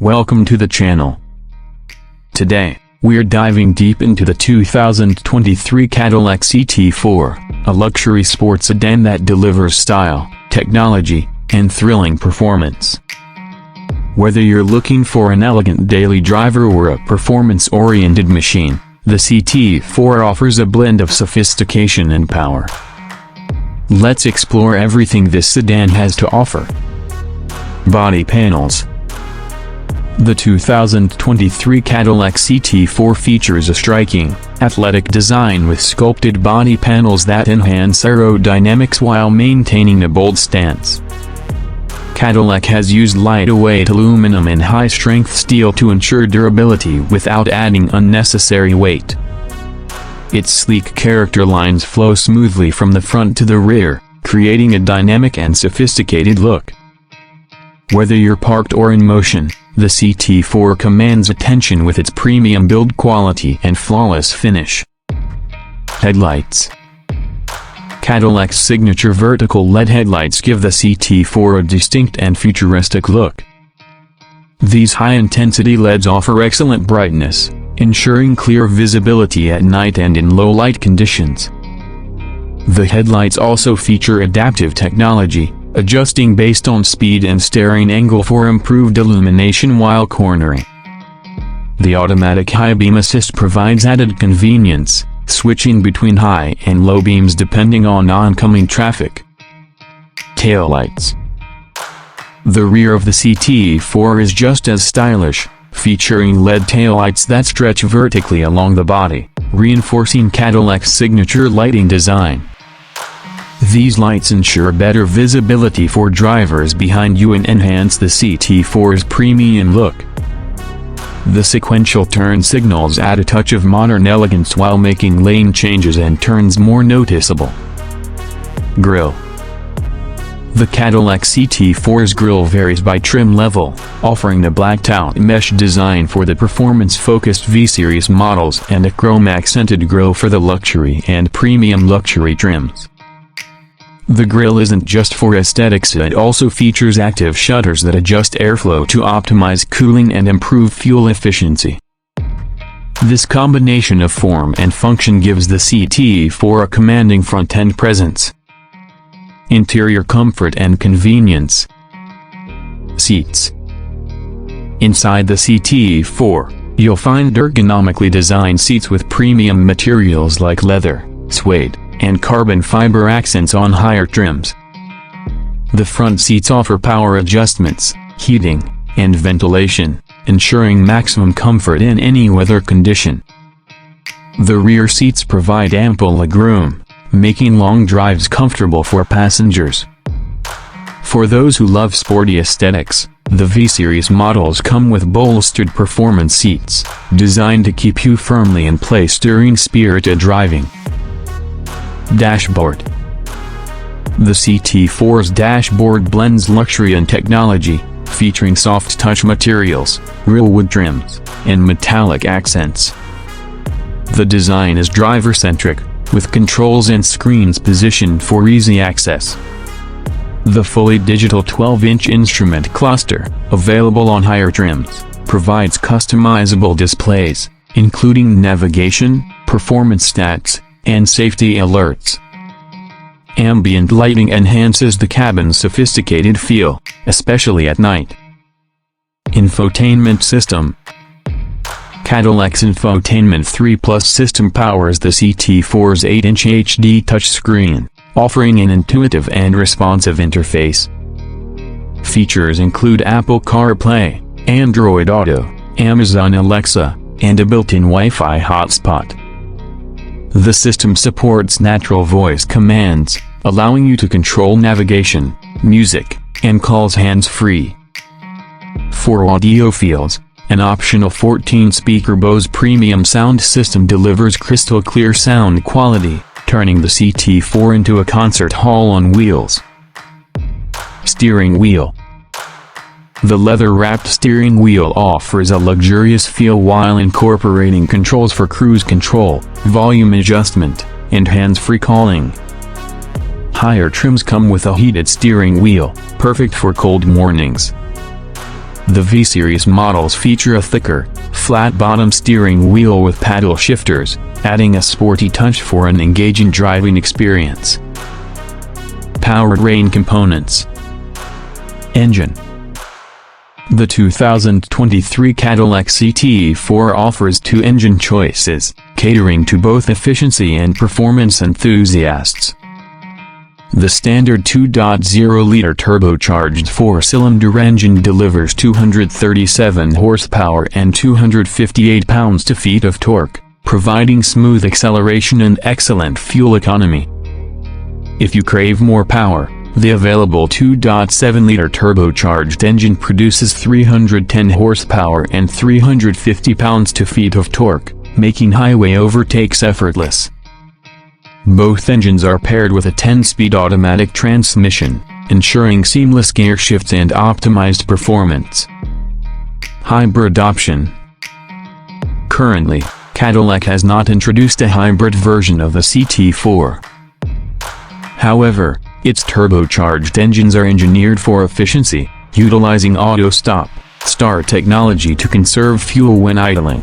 Welcome to the channel. Today, we're diving deep into the 2023 Cadillac CT4, a luxury sports sedan that delivers style, technology, and thrilling performance. Whether you're looking for an elegant daily driver or a performance-oriented machine, the CT4 offers a blend of sophistication and power. Let's explore everything this sedan has to offer. Body panels. The 2023 Cadillac CT4 features a striking, athletic design with sculpted body panels that enhance aerodynamics while maintaining a bold stance. Cadillac has used lightweight aluminum and high-strength steel to ensure durability without adding unnecessary weight. Its sleek character lines flow smoothly from the front to the rear, creating a dynamic and sophisticated look. Whether you're parked or in motion, the CT4 commands attention with its premium build quality and flawless finish. Headlights. Cadillac's signature vertical LED headlights give the CT4 a distinct and futuristic look. These high-intensity LEDs offer excellent brightness, ensuring clear visibility at night and in low-light conditions. The headlights also feature adaptive technology, adjusting based on speed and steering angle for improved illumination while cornering. The automatic high beam assist provides added convenience, switching between high and low beams depending on oncoming traffic. Taillights. The rear of the CT4 is just as stylish, featuring LED taillights that stretch vertically along the body, reinforcing Cadillac's signature lighting design. These lights ensure better visibility for drivers behind you and enhance the CT4's premium look. The sequential turn signals add a touch of modern elegance while making lane changes and turns more noticeable. Grille. The Cadillac CT4's grille varies by trim level, offering a blacked-out mesh design for the performance-focused V-Series models and a chrome-accented grille for the luxury and premium luxury trims. The grille isn't just for aesthetics, it also features active shutters that adjust airflow to optimize cooling and improve fuel efficiency. This combination of form and function gives the CT4 a commanding front-end presence. Interior comfort and convenience. Seats. Inside the CT4, you'll find ergonomically designed seats with premium materials like leather, suede, and carbon fiber accents on higher trims. The front seats offer power adjustments, heating, and ventilation, ensuring maximum comfort in any weather condition. The rear seats provide ample legroom, making long drives comfortable for passengers. For those who love sporty aesthetics, the V-Series models come with bolstered performance seats, designed to keep you firmly in place during spirited driving. Dashboard. The CT4's dashboard blends luxury and technology, featuring soft-touch materials, real wood trims, and metallic accents. The design is driver-centric, with controls and screens positioned for easy access. The fully digital 12-inch instrument cluster, available on higher trims, provides customizable displays, including navigation, performance stats, and safety alerts. Ambient lighting enhances the cabin's sophisticated feel, especially at night. Infotainment system. Cadillac's Infotainment 3 Plus system powers the CT4's 8-inch HD touchscreen, offering an intuitive and responsive interface. Features include Apple CarPlay, Android Auto, Amazon Alexa, and a built-in Wi-Fi hotspot. The system supports natural voice commands, allowing you to control navigation, music, and calls hands-free. For audiophiles, an optional 14-speaker Bose premium sound system delivers crystal-clear sound quality, turning the CT4 into a concert hall on wheels. Steering wheel. The leather-wrapped steering wheel offers a luxurious feel while incorporating controls for cruise control, volume adjustment, and hands-free calling. Higher trims come with a heated steering wheel, perfect for cold mornings. The V-Series models feature a thicker, flat-bottom steering wheel with paddle shifters, adding a sporty touch for an engaging driving experience. Powertrain components. Engine. The 2023 Cadillac CT4 offers two engine choices, catering to both efficiency and performance enthusiasts. The standard 2.0-liter turbocharged 4-cylinder engine delivers 237 horsepower and 258 pounds-feet of torque, providing smooth acceleration and excellent fuel economy. If you crave more power, the available 2.7-liter turbocharged engine produces 310 horsepower and 350 pounds-feet of torque, making highway overtakes effortless. Both engines are paired with a 10-speed automatic transmission, ensuring seamless gear shifts and optimized performance. Hybrid option. Currently, Cadillac has not introduced a hybrid version of the CT4. However, its turbocharged engines are engineered for efficiency, utilizing auto-stop-start technology to conserve fuel when idling.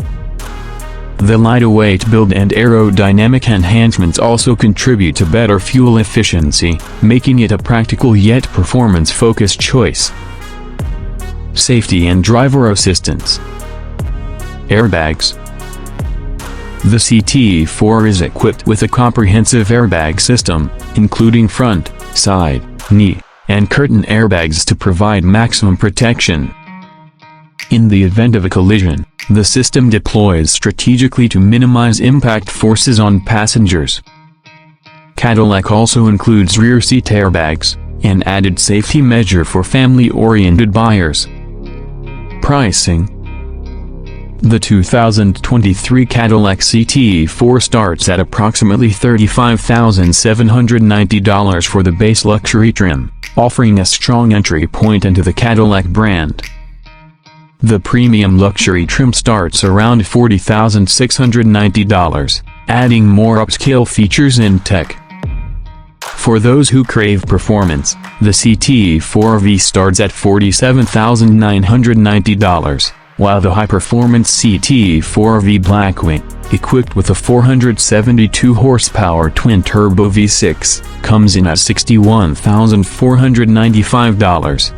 The lighter-weight build and aerodynamic enhancements also contribute to better fuel efficiency, making it a practical yet performance-focused choice. Safety and driver assistance. Airbags. The CT4 is equipped with a comprehensive airbag system, including front, side, knee, and curtain airbags to provide maximum protection. In the event of a collision, the system deploys strategically to minimize impact forces on passengers. Cadillac also includes rear seat airbags, an added safety measure for family-oriented buyers. Pricing. The 2023 Cadillac CT4 starts at approximately $35,790 for the base luxury trim, offering a strong entry point into the Cadillac brand. The premium luxury trim starts around $40,690, adding more upscale features and tech. For those who crave performance, the CT4V starts at $47,990. While the high-performance CT4V Blackwing, equipped with a 472-horsepower twin-turbo V6, comes in at $61,495.